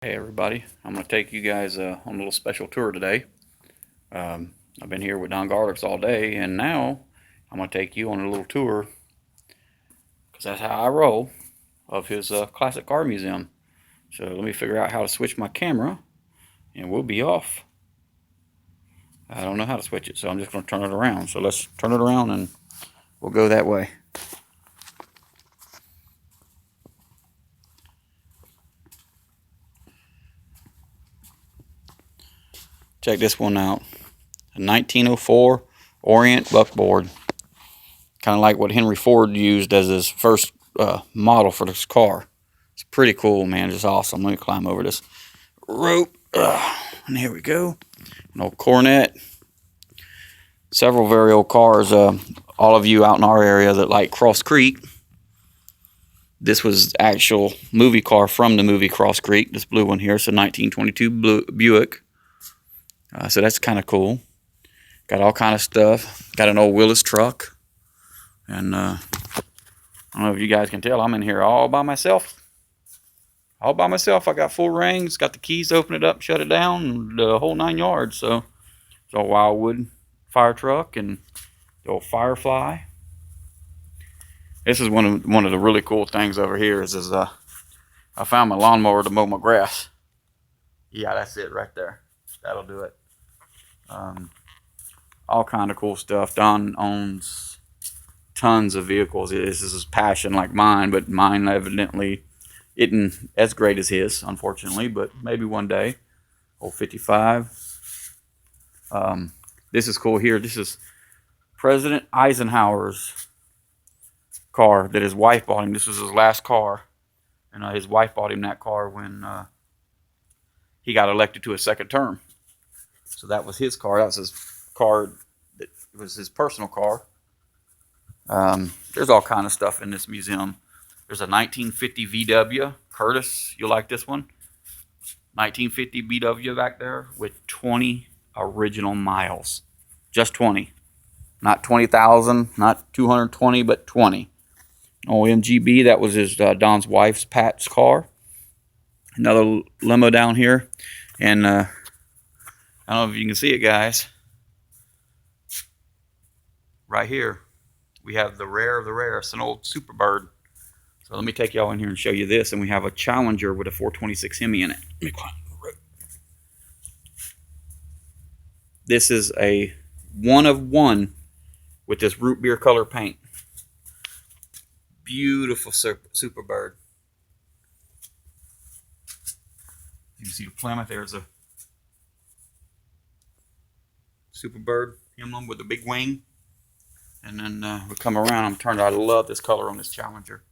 Hey everybody, I'm going to take you guys on a little special tour today. I've been here with Don Garlits all day, and now I'm going to take you on a little tour, because that's how I roll, of his classic car museum. So let me figure out how to switch my camera, and we'll be off. I don't know how to switch it, so I'm just going to turn it around. So let's turn it around and we'll go that way. Check this one out. A 1904 Orient buckboard. Kind of like what Henry Ford used as his first model for this car. It's pretty cool, man. Just awesome. Let me climb over this rope. And here we go. An old Coronet. Several very old cars. All of you out in our area that like Cross Creek, this was actual movie car from the movie Cross Creek. This blue one here. It's a 1922 Blue Buick. So that's kind of cool. Got all kind of stuff. Got an old Willis truck. And I don't know if you guys can tell, I'm in here all by myself. All by myself. I got full rings, got the keys to open it up, shut it down, the whole 9 yards. So it's a Wildwood fire truck and the old Firefly. This is one of the really cool things over here is I found my lawnmower to mow my grass. Yeah, that's it right there. That'll do it. All kind of cool stuff. Don owns tons of vehicles. This is his passion like mine, but mine evidently isn't as great as his, unfortunately, but maybe one day. Old 55. This is cool here. This is President Eisenhower's car that his wife bought him. This was his last car, and his wife bought him that car when he got elected to a second term. So that was his car. That was his car. That was his personal car. There's all kind of stuff in this museum. There's a 1950 VW. Curtis, you'll like this one. 1950 VW back there with 20 original miles. Just 20. Not 20,000, not 220, but 20. MGB, that was his Don's wife's Pat's car. Another limo down here. And I don't know if you can see it, guys. Right here, we have the rare of the rare. It's an old Superbird. So let me take y'all in here and show you this. And we have a Challenger with a 426 Hemi in it. Let me climb the rope. This is a one of one with this root beer color paint. Beautiful Superbird. You can see the Plymouth. There's a Superbird emblem with a big wing. And then we come around. I'm turned out. I love this color on this Challenger.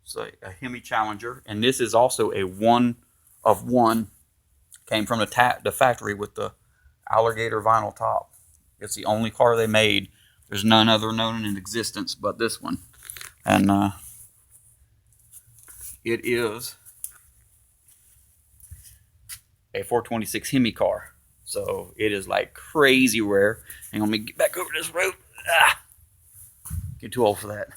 It's a Hemi Challenger, and this is also a one of one. Came from the factory with the alligator vinyl top. It's the only car they made. There's none other known in existence but this one, and it is a 426 Hemi car. So it is like crazy rare. Hang on, let me get back over this rope. Get too old for that.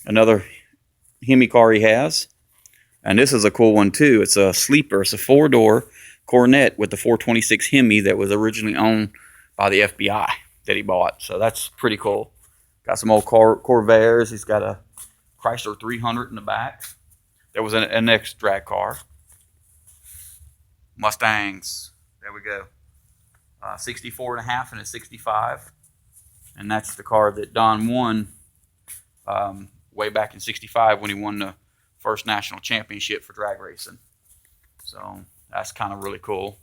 Another Hemi car he has, and this is a cool one too. It's a sleeper. It's a 4-door Coronet with the 426 Hemi that was originally owned by the FBI that he bought. So that's pretty cool. Got some old Corvairs. He's got a Chrysler 300 in the back. There was an X drag car. Mustangs. There we go. 64 and a half and a 65. And that's the car that Don won way back in 65 when he won the first national championship for drag racing. So that's kind of really cool.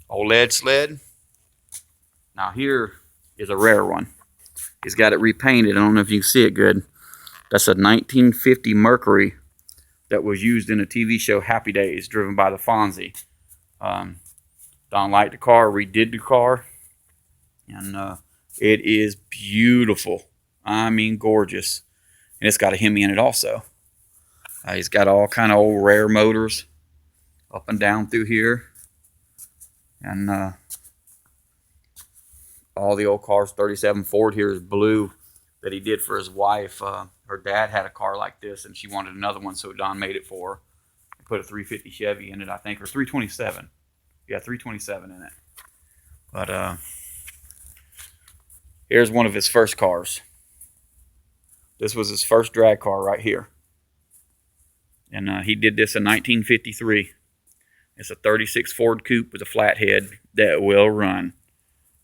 Old lead sled. Now here is a rare one. He's got it repainted. I don't know if you can see it good. That's a 1950 Mercury that was used in a TV show Happy Days, driven by the Fonzie. Don liked the car, redid the car, and it is beautiful. I mean, gorgeous. And it's got a Hemi in it also. He's got all kind of old rare motors up and down through here. And all the old cars. 37 Ford here is blue that he did for his wife. Her dad had a car like this, and she wanted another one, so Don made it for her. Put a 350 Chevy in it, I think, or 327. Yeah, 327 in it. But here's one of his first cars. This was his first drag car right here. And he did this in 1953. It's a 36 Ford Coupe with a flathead that will run.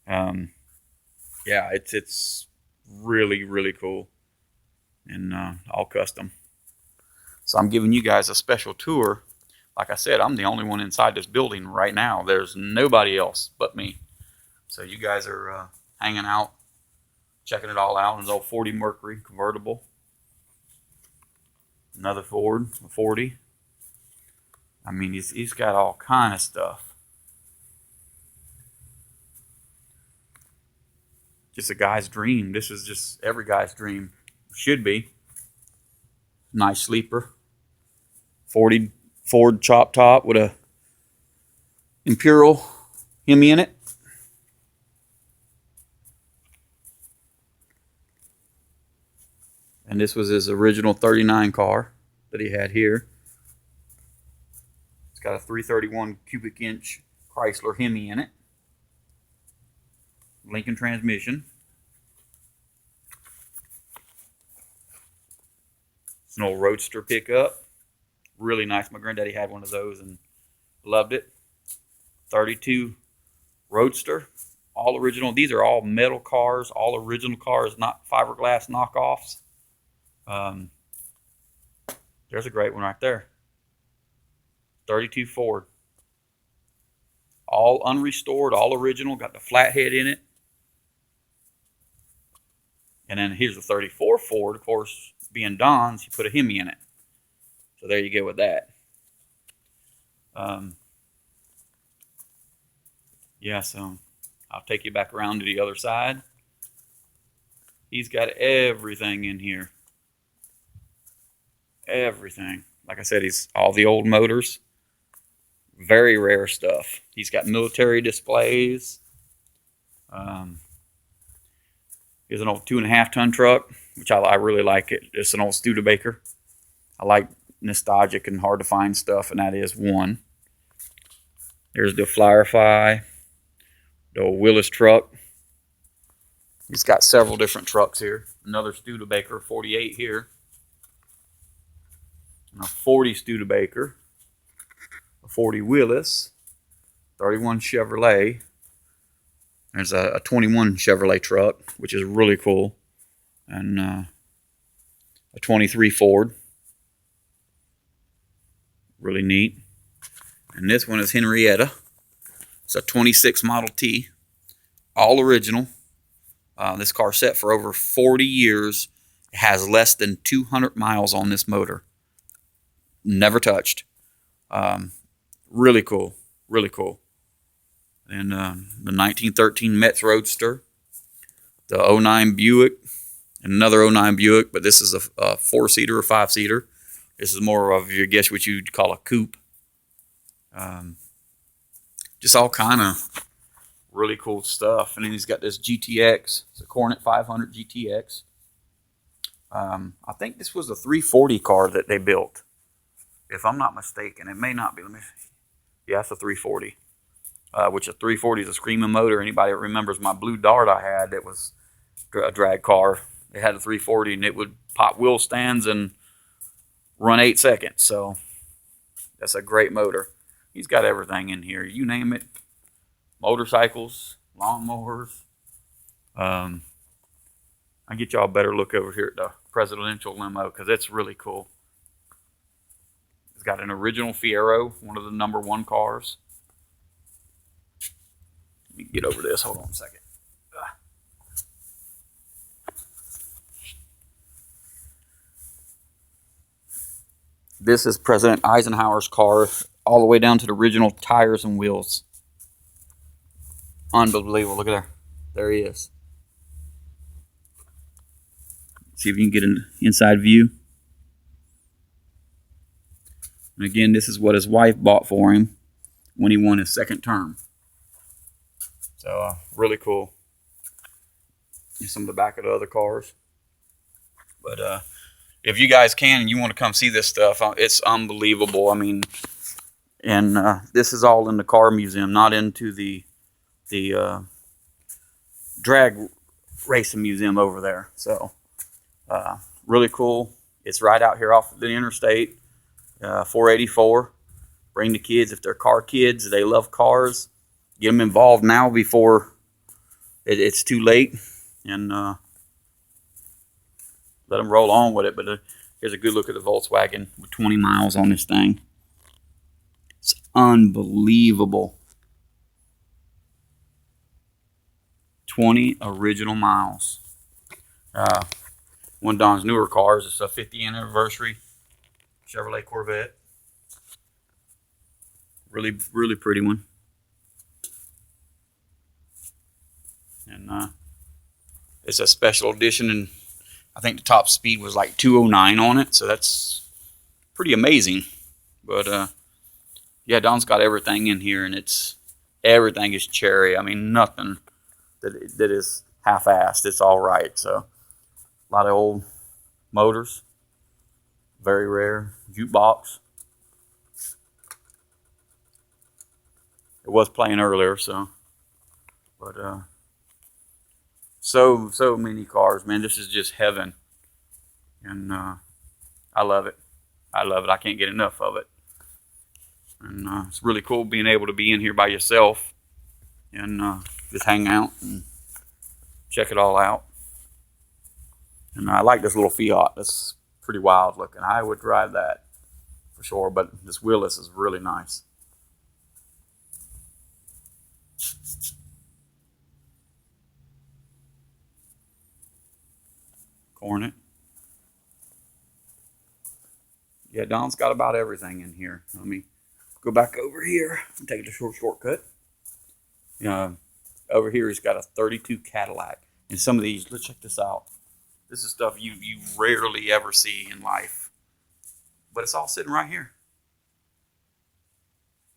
Yeah, it's really, really cool. And all custom. So I'm giving you guys a special tour. Like I said, I'm the only one inside this building right now. There's nobody else but me. So you guys are hanging out, checking it all out. An old 40 Mercury convertible. Another Ford, a 40. I mean, he's got all kind of stuff. Just a guy's dream. This is just every guy's dream. Should be. Nice sleeper. 40 Ford chop top with a Imperial Hemi in it. And this was his original 39 car that he had here. It's got a 331 cubic inch Chrysler Hemi in it. Lincoln transmission. It's an old Roadster pickup. Really nice. My granddaddy had one of those and loved it. 32 Roadster. All original. These are all metal cars. All original cars, not fiberglass knockoffs. There's a great one right there. 32 Ford. All unrestored, all original. Got the flathead in it. And then here's a 34 Ford. Of course, being Don's, you put a Hemi in it. So there you go with that. Yeah, so I'll take you back around to the other side. He's got everything in here. Everything. Like I said, he's all the old motors. Very rare stuff. He's got military displays. Here's an old 2.5 ton truck, which I really like it. It's an old Studebaker. I like nostalgic and hard to find stuff, and that is one. There's the Firefly, the old Willis truck. He's got several different trucks here. Another Studebaker 48 here. And a 40 Studebaker. A 40 Willis. 31 Chevrolet. There's a 21 Chevrolet truck, which is really cool. And a 23 Ford. Really neat. And this one is Henrietta. It's a 26 Model T. All original. This car set for over 40 years. It has less than 200 miles on this motor. Never touched. Really cool. Really cool. And the 1913 Metz Roadster. The 09 Buick. And another 09 Buick, but this is a 4-seater or 5-seater. This is more of, I guess, what you'd call a coupe. Just all kind of really cool stuff. And then he's got this GTX. It's a Coronet 500 GTX. I think this was a 340 car that they built, if I'm not mistaken. It may not be. Let me see. Yeah, it's a 340. Which a 340 is a screaming motor. Anybody that remembers my Blue Dart I had that was a drag car, it had a 340 and it would pop wheel stands and run 8 seconds. So that's a great motor. He's got everything in here. You name it. Motorcycles, lawnmowers. I'll get y'all a better look over here at the presidential limo because it's really cool. It's got an original Fiero, one of the #1 cars. Let me get over this. Hold on a second. This is President Eisenhower's car, all the way down to the original tires and wheels. Unbelievable. Look at there. There he is. See if you can get an inside view. And again, this is what his wife bought for him when he won his second term. So, really cool. Here's some of the back of the other cars. But if you guys can and you want to come see this stuff, it's unbelievable. I mean, and this is all in the car museum, not into the drag racing museum over there. So really cool. It's right out here off the interstate, 484. Bring the kids if they're car kids. They love cars. Get them involved now before it's too late, and let them roll on with it. But here's a good look at the Volkswagen with 20 miles on this thing. It's unbelievable. 20 original miles. One of Don's newer cars. It's a 50th anniversary Chevrolet Corvette. Really, really pretty one. And it's a special edition, and I think the top speed was like 209 on it, so that's pretty amazing. But yeah, Don's got everything in here, and everything is cherry. I mean, nothing that is half-assed. It's all right. So a lot of old motors, very rare jukebox. It was playing earlier, so but so many cars, man. This is just heaven, and I love it. I love it. I can't get enough of it. And it's really cool being able to be in here by yourself and just hang out and check it all out. And I like this little Fiat. That's pretty wild looking. I would drive that for sure, but this wheelless is really nice. Coronet. Yeah, Don's got about everything in here. Let me go back over here and take a shortcut. Over here he's got a 32 Cadillac. And some of these, let's check this out. This is stuff you rarely ever see in life. But it's all sitting right here.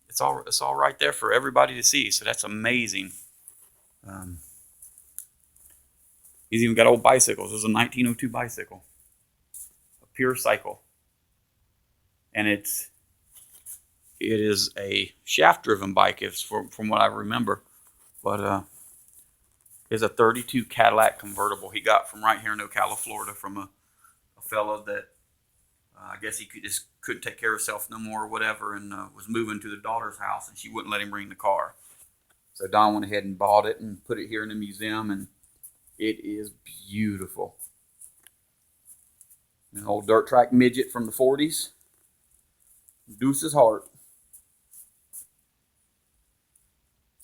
It's all right there for everybody to see. So that's amazing. He's even got old bicycles. This is a 1902 bicycle. A pure cycle. And it is a shaft-driven bike, from what I remember. But it's a 32 Cadillac Convertible he got from right here in Ocala, Florida, from a fella that I guess he couldn't take care of himself no more or whatever, and was moving to the daughter's house, and she wouldn't let him bring the car. So Don went ahead and bought it and put it here in the museum, and it is beautiful. An old dirt track midget from the 40s. Deuce's Heart.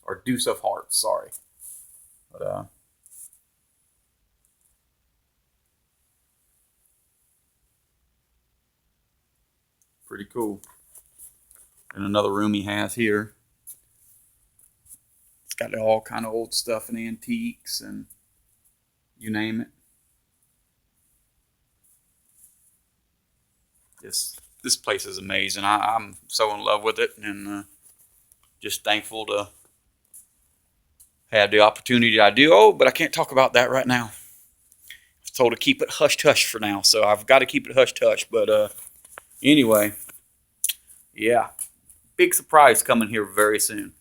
Or Deuce of Hearts, sorry. But pretty cool. And another room he has here. It's got all kind of old stuff and antiques and you name it. This place is amazing. I'm so in love with it, and just thankful to have the opportunity I do. Oh, but I can't talk about that right now. I was told to keep it hush-hush for now, so I've got to keep it hush-hush. But anyway, yeah, big surprise coming here very soon.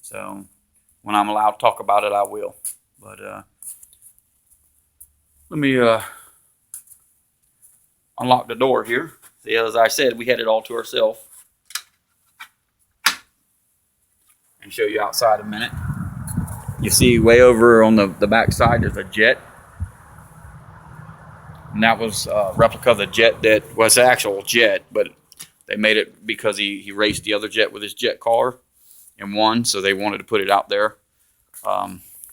So when I'm allowed to talk about it, I will. But let me unlock the door here. See, as I said, we had it all to ourselves. And show you outside a minute. You see way over on the back side, there's a jet. And that was a replica of the jet that was the actual jet, but they made it because he raced the other jet with his jet car and won, so they wanted to put it out there.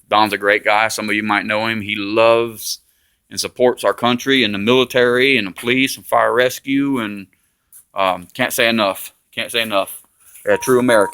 Don's a great guy. Some of you might know him. He loves and supports our country and the military and the police and fire rescue, and can't say enough. Can't say enough. A true American.